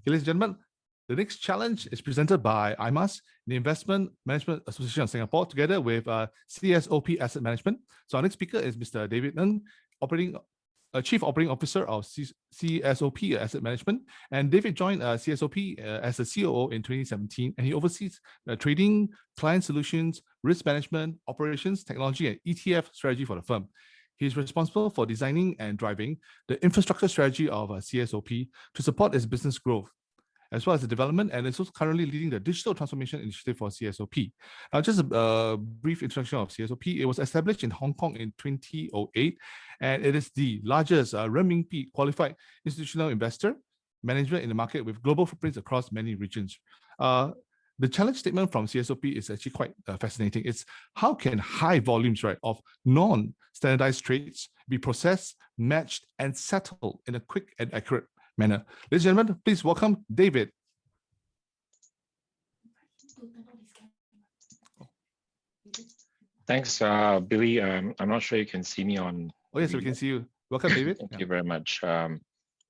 Ladies and gentlemen, the next challenge is presented by IMAS, the Investment Management Association of Singapore, together with CSOP Asset Management. So our next speaker is Mr. David Ng, Chief Operating Officer of CSOP Asset Management. And David joined CSOP as a COO in 2017, and he oversees trading, client solutions, risk management, operations, technology, and ETF strategy for the firm. He's responsible for designing and driving the infrastructure strategy of CSOP to support its business growth, as well as the development, and is also currently leading the digital transformation initiative for CSOP. Now, just a brief introduction of CSOP. It was established in Hong Kong in 2008, and it is the largest renminbi qualified institutional investor manager in the market with global footprints across many regions. The challenge statement from CSOP is actually quite fascinating. It's how can high volumes, right, of non-standardized trades be processed, matched, and settled in a quick and accurate manner. Ladies and gentlemen, please welcome David. Thanks, Billy. I'm not sure you can see me on. Oh yes, we can see you. Welcome, David. Thank you very much for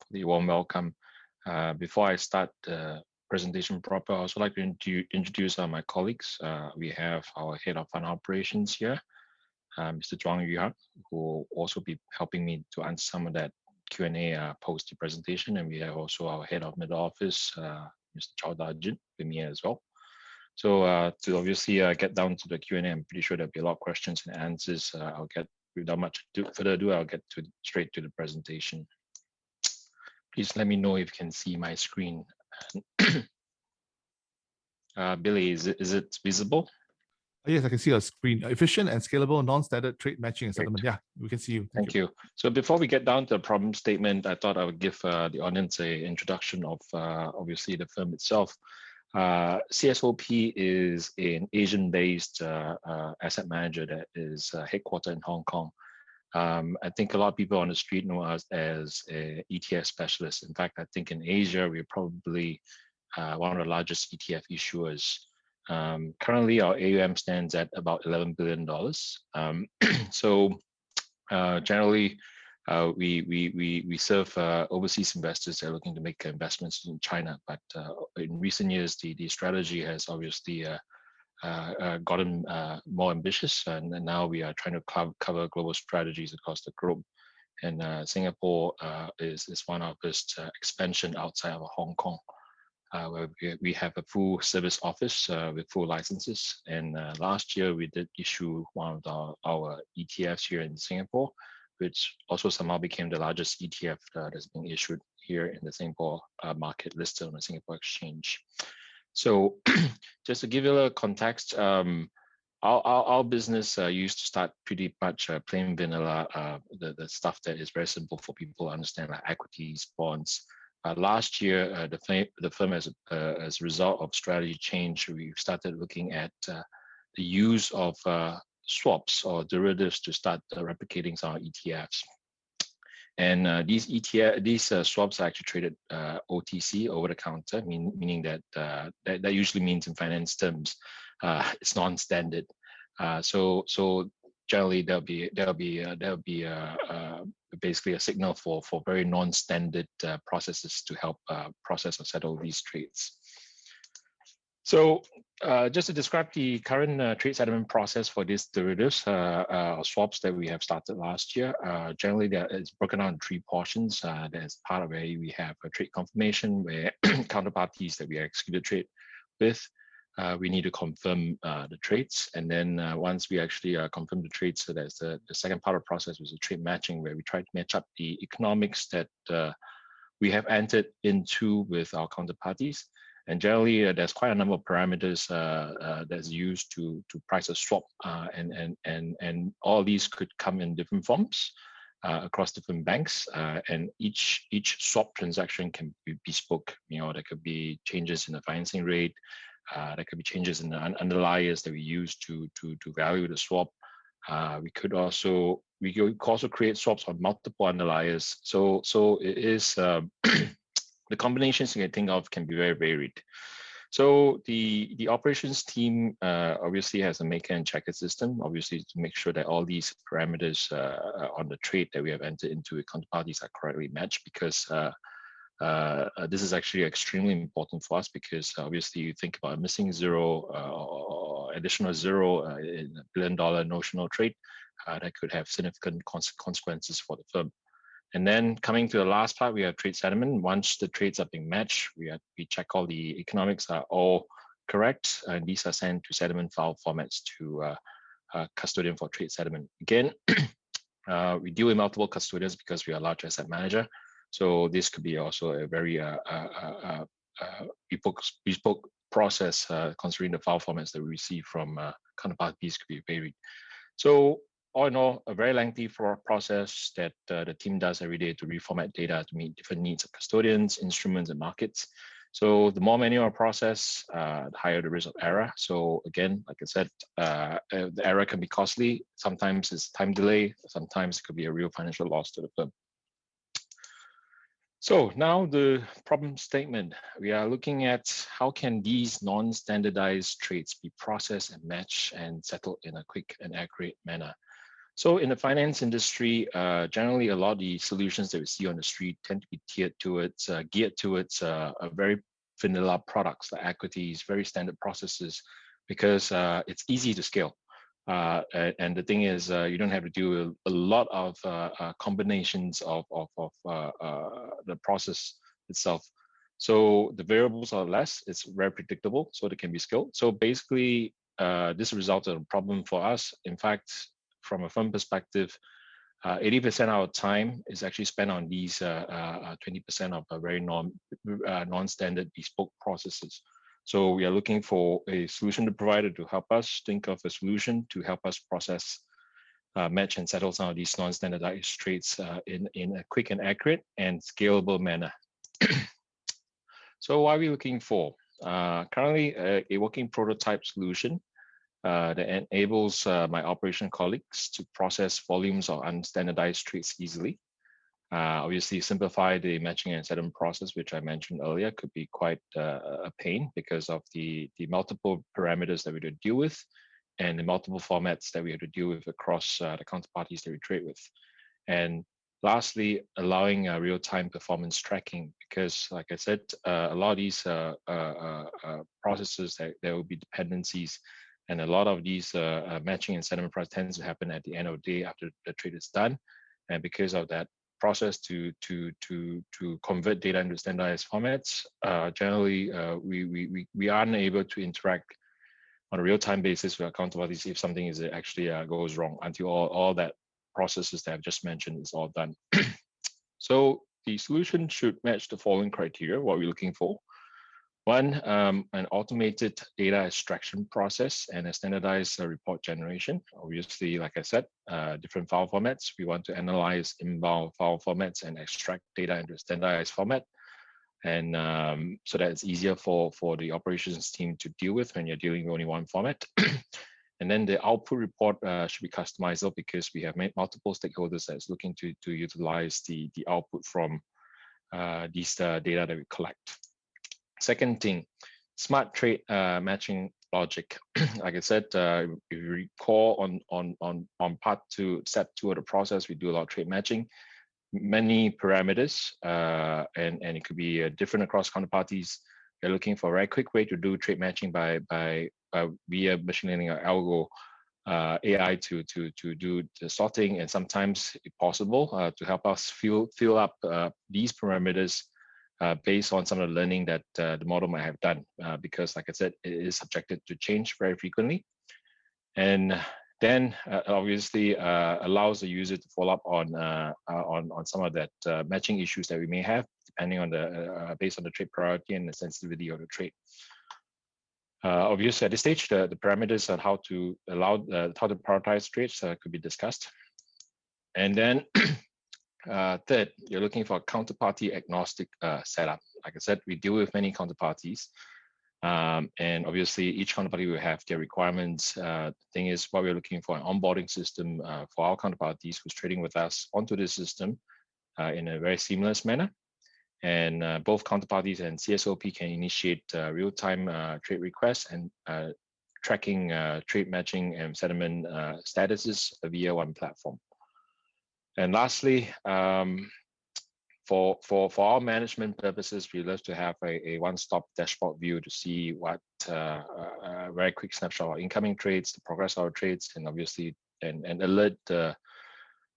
the warm welcome. Before I start the presentation proper, I also like to introduce my colleagues. We have our head of fund operations here, Mr. Zhuang Yuhang, who will also be helping me to answer some of that Q&A post the presentation, and we have also our head of middle office, Mr. Chao Dajin, with me as well. So to obviously get down to the Q&A, I'm pretty sure there'll be a lot of questions and answers. I'll get, without much further ado, I'll get straight to the presentation. Please let me know if you can see my screen. Billy, is it visible? Yes, I can see your screen. Efficient and scalable non-standard trade matching and settlement. Yeah, we can see you. Thank you. So before we get down to the problem statement, I thought I would give the audience an introduction of obviously the firm itself. CSOP is an Asian-based asset manager that is headquartered in Hong Kong. I think a lot of people on the street know us as an ETF specialist. In fact, I think in Asia, we're probably one of the largest ETF issuers. Currently, our AUM stands at about $11 billion. So generally, we serve overseas investors that are looking to make investments in China. But in recent years, the strategy has obviously gotten more ambitious, and now we are trying to cover global strategies across the globe. And Singapore is one of our first expansion outside of Hong Kong, where we have a full service office with full licenses. And last year, we did issue one of our ETFs here in Singapore, which also somehow became the largest ETF that's being issued here in the Singapore market, listed on the Singapore Exchange. So just to give you a little context, our business used to start pretty much plain vanilla, the stuff that is very simple for people to understand, like equities, bonds. Last year, the firm, as a result of strategy change, we started looking at the use of swaps or derivatives to start replicating some ETFs. And these swaps are actually traded OTC, over the counter, meaning that that usually means in finance terms it's non-standard. So generally there'll be basically a signal for very non-standard processes to help process or settle these trades. So just to describe the current trade settlement process for these derivatives swaps that we have started last year, generally it's broken down in three portions. There's part of where we have a trade confirmation, where counterparties that we execute a trade with, we need to confirm the trades. And then once we actually confirm the trades, so there's the second part of the process, was the trade matching, where we try to match up the economics that we have entered into with our counterparties. And generally, there's quite a number of parameters that's used to price a swap, and all these could come in different forms across different banks, and each swap transaction can be bespoke. There could be changes in the financing rate, there could be changes in the underliers that we use to value the swap. We could also create swaps on multiple underliers. So it is. The combinations you can think of can be very varied. So the operations team obviously has a maker and checker system, obviously to make sure that all these parameters on the trade that we have entered into with counterparties are correctly matched, because This is actually extremely important for us because obviously you think about a missing zero or additional zero in $1 billion notional trade that could have significant consequences for the firm. And then coming to the last part, we have trade settlement. Once the trades are being matched, we check all the economics are all correct, and these are sent to settlement file formats to custodian for trade settlement. Again, we deal with multiple custodians because we are a large asset manager. So this could be also a very bespoke process considering the file formats that we receive from counterparties could be varied. So all in all, a very lengthy process that the team does every day to reformat data to meet different needs of custodians, instruments, and markets. So the more manual process, the higher the risk of error. So again, like I said, the error can be costly. Sometimes it's time delay. Sometimes it could be a real financial loss to the firm. So now the problem statement. We are looking at how can these non-standardized trades be processed and matched and settled in a quick and accurate manner. So in the finance industry, generally a lot of the solutions that we see on the street tend to be geared towards a very vanilla products like equities, very standard processes, because it's easy to scale. And the thing is, you don't have to do a lot of combinations of the process itself. So the variables are less, it's very predictable, so they can be scaled. So basically, this resulted in a problem for us. In fact, from a firm perspective, 80% of our time is actually spent on these 20% of a very non-standard bespoke processes. So we are looking for a solution provider to help us think of a solution to help us process, match and settle some of these non-standardized trades in a quick and accurate and scalable manner. So what are we looking for? Currently, a working prototype solution that enables my operation colleagues to process volumes of unstandardized trades easily. Obviously, simplify the matching and settlement process, which I mentioned earlier, could be quite a pain because of the multiple parameters that we have to deal with and the multiple formats that we have to deal with across the counterparties that we trade with. And lastly, allowing real-time performance tracking, because like I said, a lot of these processes, there will be dependencies, and a lot of these matching and settlement process tends to happen at the end of the day after the trade is done. And because of that process to convert data into standardized formats, generally we aren't able to interact on a real-time basis with our counterparties if something is actually goes wrong until all that processes that I've just mentioned is all done. So the solution should match the following criteria, what we're looking for. One, an automated data extraction process and a standardized report generation. Obviously, like I said, different file formats. We want to analyze inbound file formats and extract data into a standardized format. And so that it's easier for the operations team to deal with when you're dealing with only one format. And then the output report should be customizable because we have multiple stakeholders that's looking to utilize the output from these data that we collect. Second thing, smart trade matching logic. Like I said, if you recall on part two, step 2 of the process, we do a lot of trade matching, many parameters, and it could be different across counterparties. You're looking for a very quick way to do trade matching by via machine learning or algo AI to do the sorting, and sometimes, if possible, to help us fill up these parameters based on some of the learning that the model might have done, because like I said, it is subjected to change very frequently. And then obviously allows the user to follow up on some of that matching issues that we may have, depending on the based on the trade priority and the sensitivity of the trade. Obviously, at this stage, the parameters on how to allow how to prioritize trades could be discussed. And then third, you're looking for a counterparty agnostic setup. Like I said, we deal with many counterparties, and obviously each counterparty will have their requirements. The thing is, what we're looking for an onboarding system for our counterparties who's trading with us onto this system in a very seamless manner. And both counterparties and CSOP can initiate real-time trade requests and tracking trade matching and settlement statuses via one platform. And lastly, for our management purposes, we love to have a one-stop dashboard view to see what a very quick snapshot of our incoming trades, the progress of our trades, and obviously and alert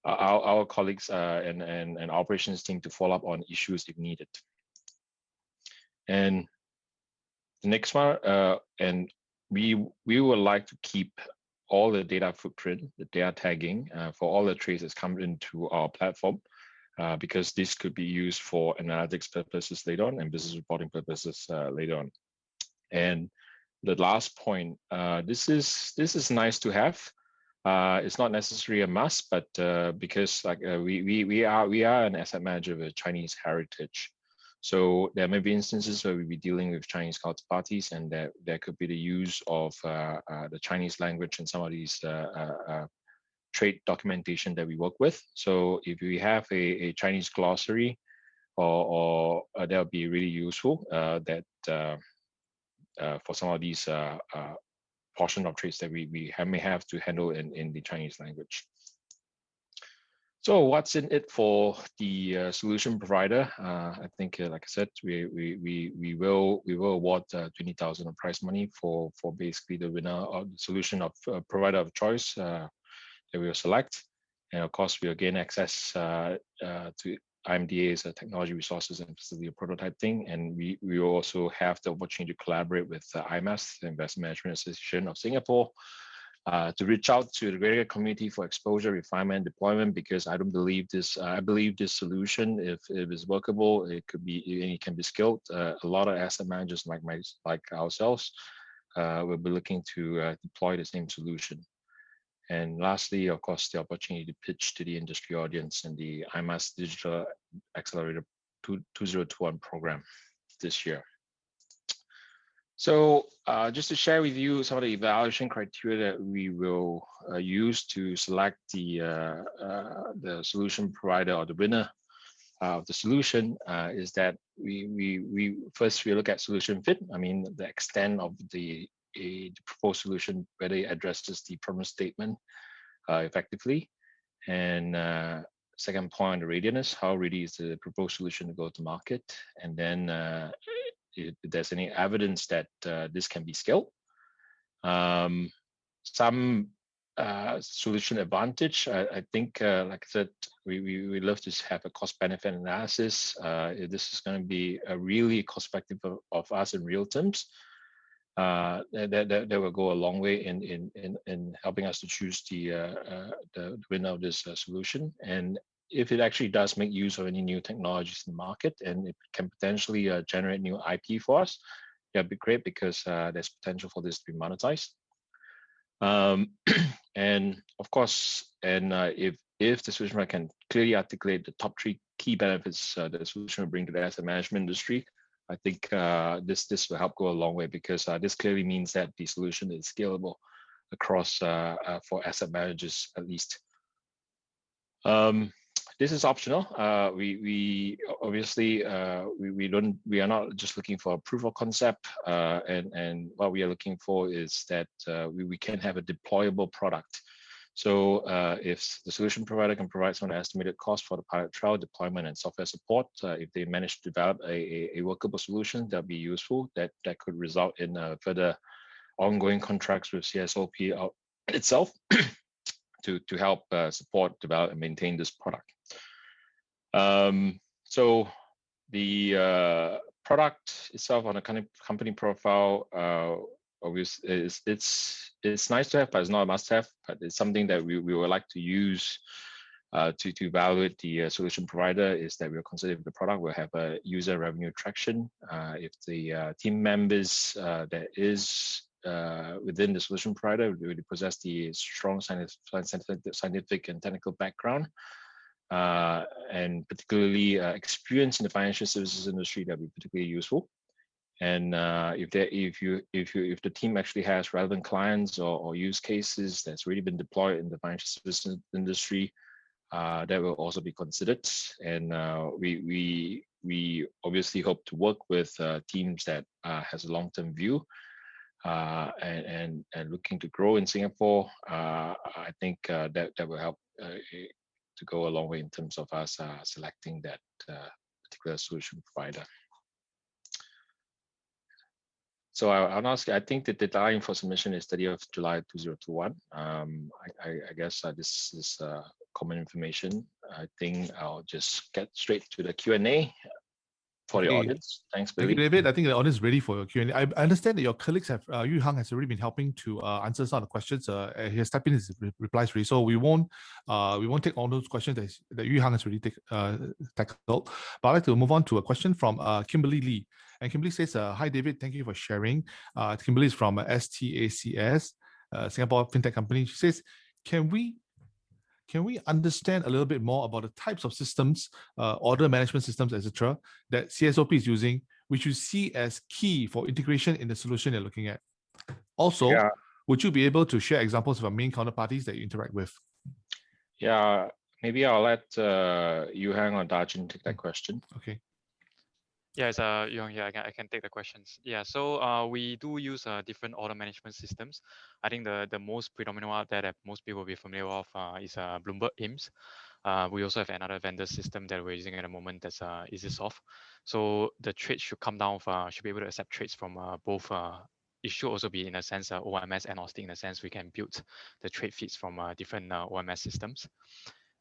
our colleagues and operations team to follow up on issues if needed. And the next one, and we would like to keep all the data footprint, the data tagging for all the trades that come into our platform, because this could be used for analytics purposes later on and business reporting purposes later on. And the last point, this is nice to have. It's not necessarily a must, but because like we are an asset manager with Chinese heritage, so there may be instances where we'll be dealing with Chinese counterparties, and there could be the use of the Chinese language in some of these trade documentation that we work with. So if we have a Chinese glossary, or that would be really useful. That for some of these portion of trades that we may have to handle in the Chinese language. So what's in it for the solution provider? I think, like I said, we will award 20,000 of prize money for basically the winner of the solution of provider of choice that we will select, and of course we will gain access to IMDA's technology resources and facility prototyping, and we will also have the opportunity to collaborate with IMAS, the Investment Management Association of Singapore, to reach out to the greater community for exposure, refinement, deployment, because I don't believe this. I believe this solution, if it's workable, it can be scaled. A lot of asset managers like ourselves will be looking to deploy the same solution. And lastly, of course, the opportunity to pitch to the industry audience in the IMAS Digital Accelerator 2021 program this year. So just to share with you some of the evaluation criteria that we will use to select the solution provider or the winner of the solution, is that we first look at solution fit. I mean, the extent of the proposed solution, whether it addresses the problem statement effectively, and second point, the readiness, how ready is the proposed solution to go to market, and then if there's any evidence that this can be scaled. Some solution advantage, I think, like I said, we love to have a cost benefit analysis. If this is going to be a really cost effective of us in real terms, that will go a long way in helping us to choose the winner of this solution. And if it actually does make use of any new technologies in the market, and it can potentially generate new IP for us, that'd be great, because there's potential for this to be monetized. And of course, and if the solution can clearly articulate the top 3 key benefits that the solution will bring to the asset management industry, I think this will help go a long way, because this clearly means that the solution is scalable across for asset managers at least. This is optional. We obviously we are not just looking for a proof of concept, and what we are looking for is that we can have a deployable product. So if the solution provider can provide some estimated cost for the pilot trial, deployment, and software support, if they manage to develop a workable solution, that'd be useful. That could result in further ongoing contracts with CSOP itself to help support, develop, and maintain this product. So the product itself on a company profile, obviously it's nice to have, but it's not a must-have. But it's something that we would like to use to evaluate the solution provider, is that we'll consider if the product will have a user revenue traction, if the team members that is within the solution provider really possess the strong scientific and technical background, and particularly experience in the financial services industry, that would be particularly useful. And if the team actually has relevant clients or use cases that's really been deployed in the financial services industry, that will also be considered. And we obviously hope to work with teams that has a long-term view and looking to grow in Singapore. I think that will help to go a long way in terms of us selecting that particular solution provider. So I'll ask, I think the deadline for submission is 30th of July 2021. I guess this is common information. I think I'll just get straight to the Q&A for the audience. Thanks, Billy. Thank you, David. I think the audience is ready for your Q&A. I understand that your colleagues have, Yu Hang has already been helping to answer some of the questions. He has typed in his replies already, so we won't take all those questions that Yu Hang has already tackled. But I'd like to move on to a question from Kimberly Lee. And Kimberly says, "Hi David, thank you for sharing." Kimberly is from STACS, Singapore FinTech company. She says, Can we understand a little bit more about the types of systems, order management systems, etc., that CSOP is using, which you see as key for integration in the solution you're looking at? Also, would you be able to share examples of our main counterparties that you interact with? Yeah, maybe I'll let Yu Hang or Dajin take that question. Okay. Yeah, it's Yu Hang here. I can take the questions. Yeah, so we do use different order management systems. I think the most predominant one out there that most people will be familiar with is Bloomberg AIMS. We also have another vendor system that we're using at the moment that's EasySoft. So the trades should come down should be able to accept trades from both. It should also be in a sense OMS agnostic, in a sense we can build the trade feeds from different OMS systems,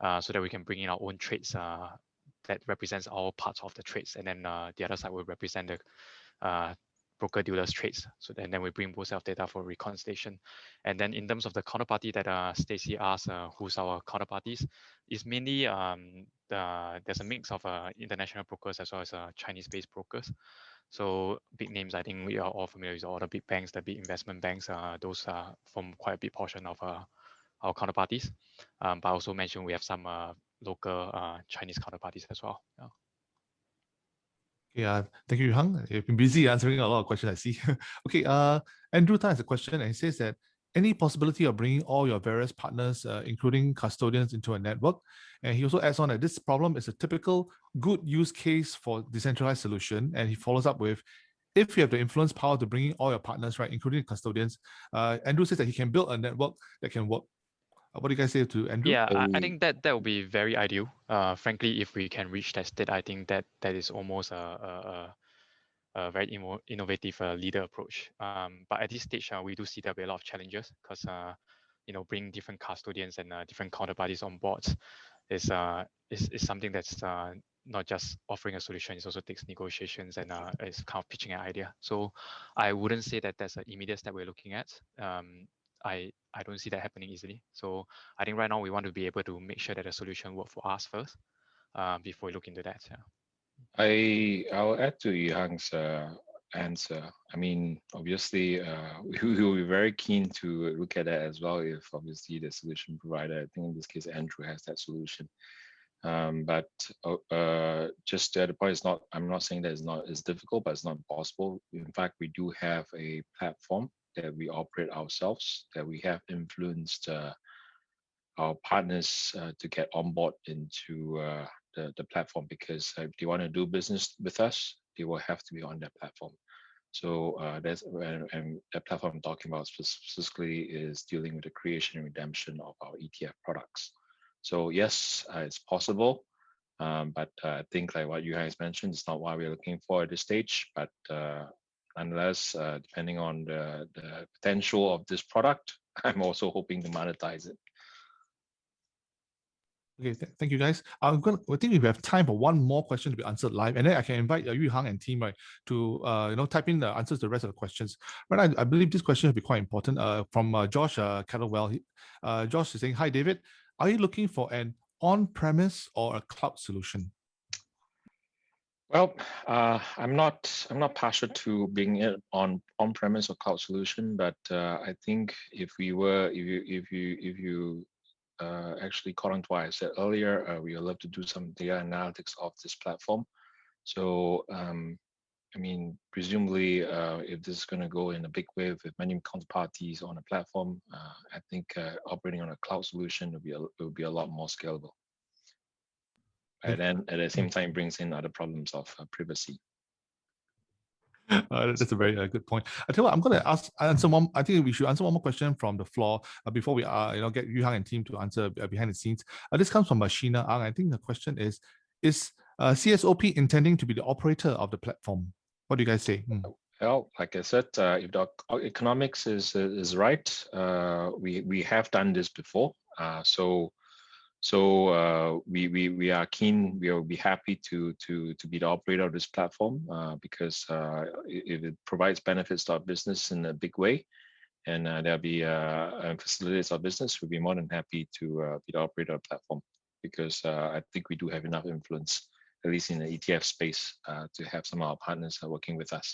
so that we can bring in our own trades that represents our parts of the trades, and then the other side will represent the broker dealers trades. So then we bring both set of data for reconciliation. And then in terms of the counterparty that Stacy asked, who's our counterparties, is mainly there's a mix of international brokers as well as Chinese-based brokers. So big names, I think we are all familiar with all the big banks, the big investment banks. Those form quite a big portion of our counterparties. But I also mentioned we have some local Chinese counterparties as well. Yeah, thank you, Yu Hang. You've been busy answering a lot of questions, I see. Okay, Andrew Tan has a question, and he says that any possibility of bringing all your various partners, including custodians, into a network? And he also adds on that this problem is a typical good use case for decentralized solution. And he follows up with, if you have the influence power to bring in all your partners, right, including custodians, Andrew says that he can build a network that can work. What do you guys say to Andrew? Yeah, I think that would be very ideal. Frankly, if we can reach that state, I think that is almost a very innovative leader approach. But at this stage, we do see there'll be a lot of challenges because bringing different custodians and different counterparties on board is something that's not just offering a solution. It also takes negotiations and it's kind of pitching an idea. So I wouldn't say that that's an immediate step we're looking at. I don't see that happening easily. So I think right now we want to be able to make sure that the solution works for us first before we look into that. Yeah. I'll add to Yu Hang's answer. I mean, obviously, we will be very keen to look at that as well if obviously the solution provider, I think in this case, Andrew has that solution. But just the point is not, I'm not saying that it's difficult, but it's not impossible. In fact, we do have a platform that we operate ourselves, that we have influenced our partners to get on board into the platform, because if they want to do business with us, they will have to be on that platform. So that's and the platform I'm talking about specifically is dealing with the creation and redemption of our ETF products. So yes, it's possible, but I think like what you guys mentioned, it's not what we're looking for at this stage. But nonetheless, depending on the potential of this product, I'm also hoping to monetize it. Okay, thank you guys. I think we have time for one more question to be answered live, and then I can invite Yu Hang and team, right, to type in the answers to the rest of the questions. Right, I believe this question will be quite important. From Josh Kettlewell. Josh is saying, "Hi David, are you looking for an on-premise or a cloud solution?" Well, I'm not partial to being it on-premise or cloud solution, but I think if you actually caught on to what I said earlier, we would love to do some data analytics of this platform. So I mean, presumably, if this is going to go in a big wave with many counterparties on a platform, I think operating on a cloud solution will be a lot more scalable. And then at the same time, brings in other problems of privacy. That's a very good point. I tell you what, I'm going to answer one. I think we should answer one more question from the floor before we get Yu Hang and team to answer behind the scenes. This comes from Sheena Ang. I think the question is CSOP intending to be the operator of the platform. What do you guys say? Well, like I said, if the economics is right, we have done this before. So we are keen. We will be happy to be the operator of this platform because if it provides benefits to our business in a big way, and there'll be facilitates our business, we'll be more than happy to be the operator of the platform because I think we do have enough influence, at least in the ETF space, to have some of our partners working with us.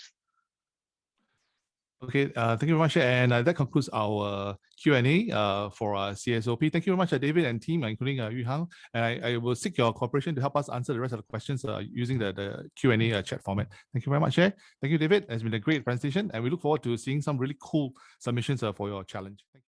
Okay, thank you very much. And that concludes our Q&A for CSOP. Thank you very much, David and team, including Yu Hang. And I will seek your cooperation to help us answer the rest of the questions using the Q&A chat format. Thank you very much. Thank you, David. It's been a great presentation, and we look forward to seeing some really cool submissions for your challenge. Thank you.